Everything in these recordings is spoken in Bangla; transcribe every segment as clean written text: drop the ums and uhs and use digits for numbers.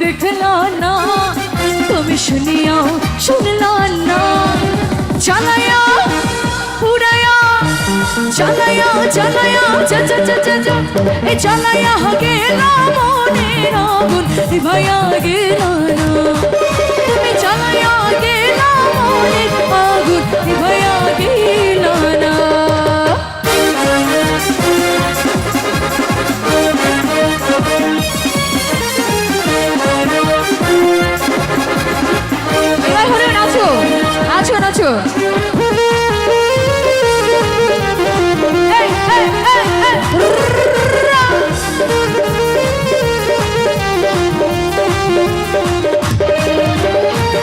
देखला ना তুমি শুনিয়াও শুনলা না চালায়া উড়ায়া চালায়া চালায়া চা চা চা চা চা এ চালায়া গেল মনের আগুন নিভায়া গেল না তুমি চালায়া গেল মনের আগুন নিভায়া গেল না এবার হলো নাচো নাচো নাচো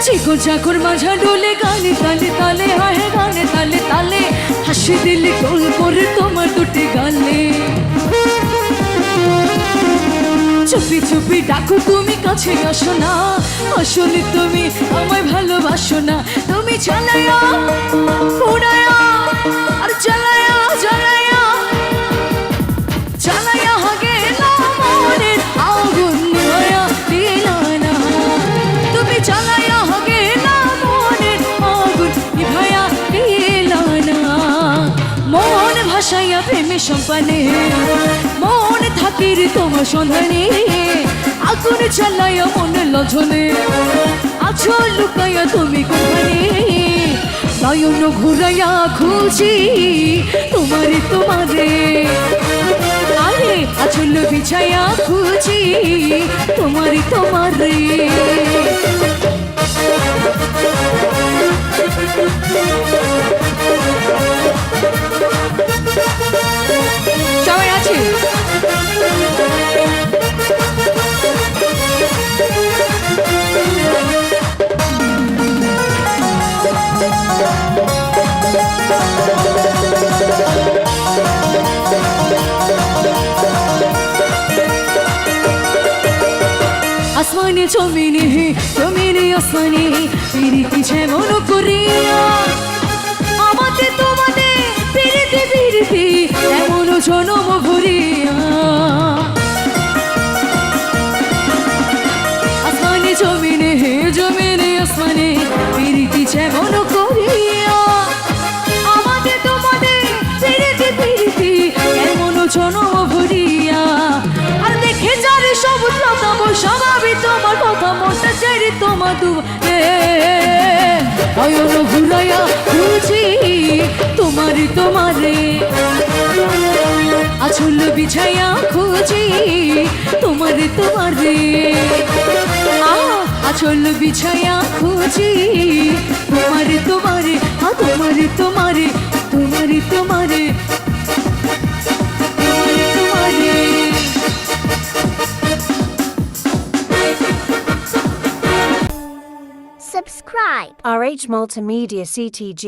চিকন চাকর মাঝা ডোলে গানে তালে তালে হায় গানে তালে তালে হাসি দিলে গোল করে তোমার দুটি গালে চুপি চুপি ডাকো তুমি কাছে আসো না আসলে তুমি আমায় ভালোবাসো না তুমি চালায়া উড়ায়া আর চালায়া চালায়া চালায়া গেল মনের আগুন নিভায়া দিল না তুমি চালায়া গেল মনের আগুন নিভায়া দিল না মন ভাসাইয়া প্রেমে সম্পানে মন থাকির তোমার সন্ধানে আগুন চালাইয়া মন লঝনে আছো লুকাইয়া তুমি কোথানে নয়ন ঘুরাইয়া খুঁজি তোমারে তোমারে আরে আচল বিছাইয়া খুঁজি তোমারে তোমারে সবাই আছে আসমানে জমিনে জমিনে আসমানে পিরিতি যেমন করিয়া আমাকে তোমাতে পিরিতি পিরিতি এমন জনম ভরিয়া আসমানে জমিনে জমিনে আসমানে পিরিতি যেমন করিয়া আমাকে তোমাতে পিরিতি পিরিতি এমন জনম ভরিয়া আর দেখে যারে সব লতা স্বভাবই তোমার কথা মনটা ছেড়ে তোমার নয়ন ঘুরাইয়া খুঁজি তোমারে তোমারে আচল বিছাইয়া খুঁজি তোমারে তোমারে আচল বিছাইয়া খুঁজি তোমারে তোমারে তোমারে তোমারে তোমারে তোমারে তোমারে Subscribe RH Multimedia CTG.